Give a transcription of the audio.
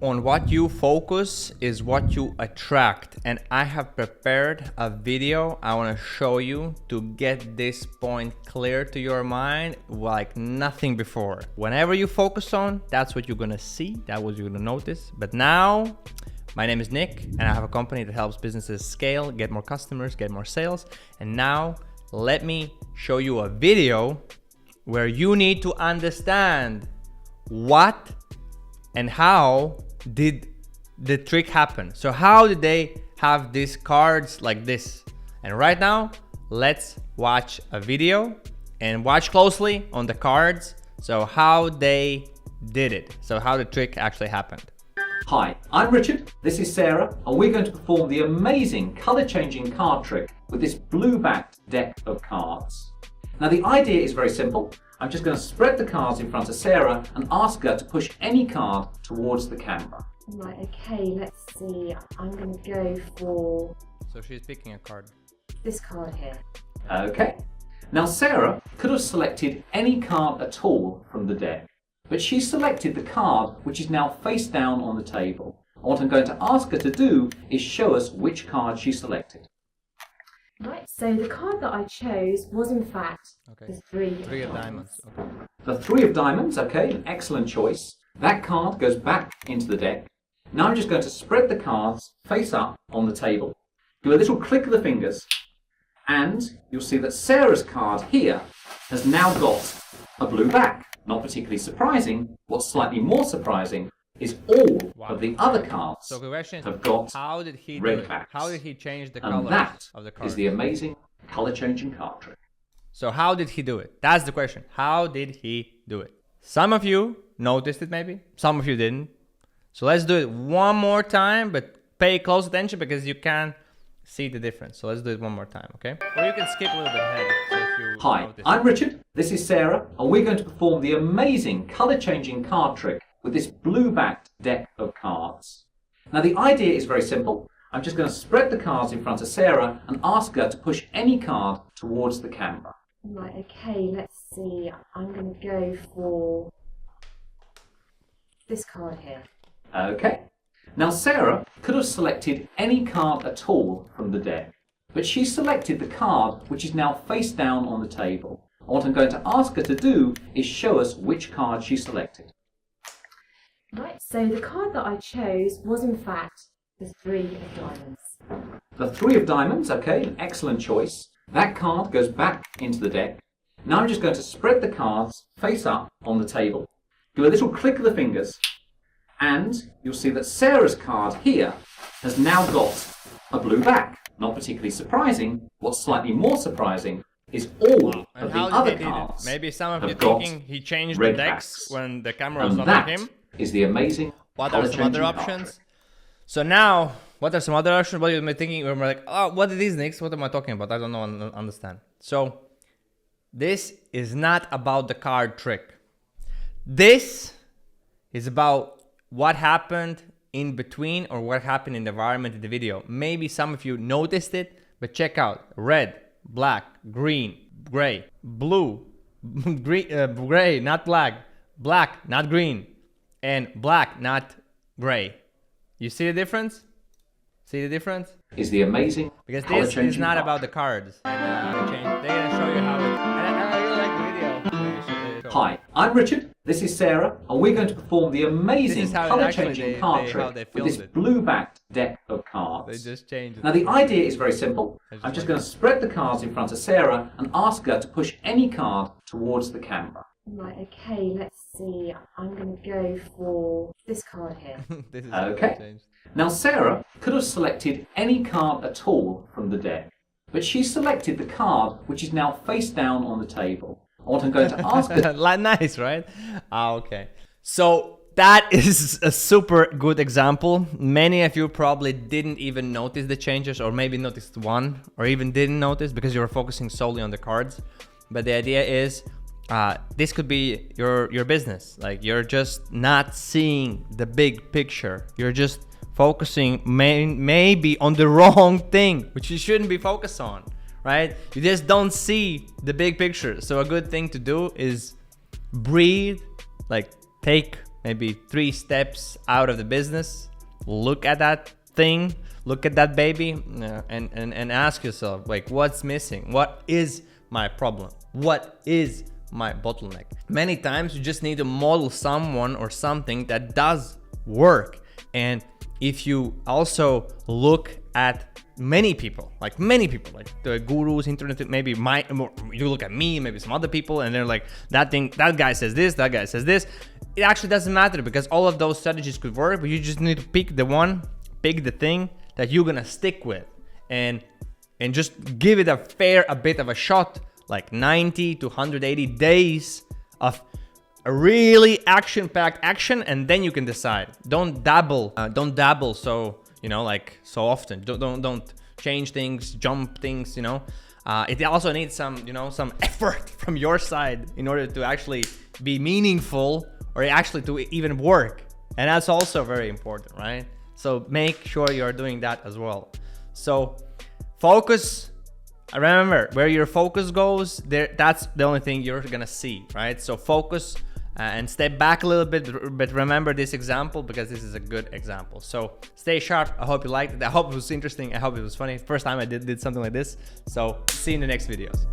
On what you focus is what you attract, and I have prepared a video I want to show you to get this point clear to your mind like nothing before. Whenever you focus on, that's what you're gonna see, that's what you're gonna notice. But now, my name is Nick, and I have a company that helps businesses scale, get more customers, get more sales. And now, let me show you a video where you need to understand what and how did the trick happen. So how did they have these cards like this? And right now, let's watch a video and watch closely on the cards. So how they did it. So how the trick actually happened. Hi, I'm Richard, this is Sarah, and we're going to perform the amazing color-changing card trick with this blue-backed deck of cards. Now the idea is very simple. I'm just going to spread the cards in front of Sarah and ask her to push any card towards the camera. Right, okay, let's see. I'm going to go for So she's picking a card. this card here. Okay. Now Sarah could have selected any card at all from the deck, but she selected the card which is now face down on the table. And what I'm going to ask her to do is show us which card she selected. Right, so the card that I chose was in fact the three of diamonds. Okay. The three of diamonds, okay, an excellent choice. That card goes back into the deck. Now I'm just going to spread the cards face up on the table. Do a little click of the fingers, and you'll see that Sarah's card here has now got a blue back. Not particularly surprising. What's slightly more surprising is all of the other cards So the question is, have got how did he red do it? backs. How did he change the And colors that of the cards? is the amazing color-changing card trick. So how did he do it? That's the question. How did he do it? Some of you noticed it maybe, some of you didn't. So let's do it one more time, but pay close attention because you can see the difference. So let's do it one more time, okay? Or you can skip a little bit ahead. So if you Hi, notice. I'm Richard, this is Sarah, and we're going to perform the amazing color-changing card trick with this blue-backed deck of cards. Now the idea is very simple. I'm just going to spread the cards in front of Sarah and ask her to push any card towards the camera. Right, okay, let's see. I'm going to go for this card here. Okay. Now Sarah could have selected any card at all from the deck, but she selected the card which is now face down on the table. And what I'm going to ask her to do is show us which card she selected. Right, so the card that I chose was in fact the three of diamonds. The three of diamonds, okay, an excellent choice. That card goes back into the deck. Now I'm just going to spread the cards face up on the table. Do a little click of the fingers, and you'll see that Sarah's card here has now got a blue back. Not particularly surprising. What's slightly more surprising is all of the other cards. Maybe some of you have got thinking he changed the red decks backs. when the camera was And not on that him. is the amazing What are some other color-changing card options? trick. So now, what are some other options? What are you thinking? We're like, oh, what are these nicks? What am I talking about? I don't know, understand. So this is not about the card trick. This is about what happened in between or what happened in the environment in the video. Maybe some of you noticed it, but check out red, black, green, gray, blue, gray, not black, black, not green, and black, not gray. You see the difference? See the difference? Is the amazing Because this color-changing is not card about the trick. cards. They're gonna show you how it. And I really like the video. Hi, I'm Richard, this is Sarah, and we're going to perform the amazing This is how it color-changing actually- card how trick they with filmed this it. blue-backed deck of cards. They just changed it. Now the idea is very simple. I just I'm just like going to spread the cards in front of Sarah and ask her to push any card towards the camera. Right, okay, let's see. I'm going to go for this card here. This is how Okay. they changed. Now Sarah could have selected any card at all from the deck, but she selected the card which is now face down on the table. And what I'm going to ask her Like, nice, right? Okay. So that is a super good example. Many of you probably didn't even notice the changes, or maybe noticed one, or even didn't notice because you were focusing solely on the cards. But the idea is, this could be your business. Like, you're just not seeing the big picture. You're just focusing maybe on the wrong thing, which you shouldn't be focused on, right? You just don't see the big picture. So a good thing to do is breathe, like take maybe 3 steps out of the business, look at that thing, look at that baby, and ask yourself, like, what's missing? What is my problem? What is my bottleneck? Many times you just need to model someone or something that does work. And if you also look at many people, like the gurus, internet, maybe you look at me, maybe some other people, and they're like, that guy says this, that guy says this. It actually doesn't matter, because all of those strategies could work, but you just need to pick the thing that you're gonna stick with, and just give it a bit of a shot, like 90 to 180 days of a really action-packed action, and then you can decide. Don't dabble so, like so often. Don't change things, jump things, It also needs some effort from your side in order to actually be meaningful, or actually to even work. And that's also very important, right? So make sure you're doing that as well. So focus. Remember, where your focus goes, that's the only thing you're gonna see, right? So focus and step back a little bit, but remember this example, because this is a good example. So stay sharp. I hope you liked it. I hope it was interesting. I hope it was funny. First time I did something like this. So see you in the next videos.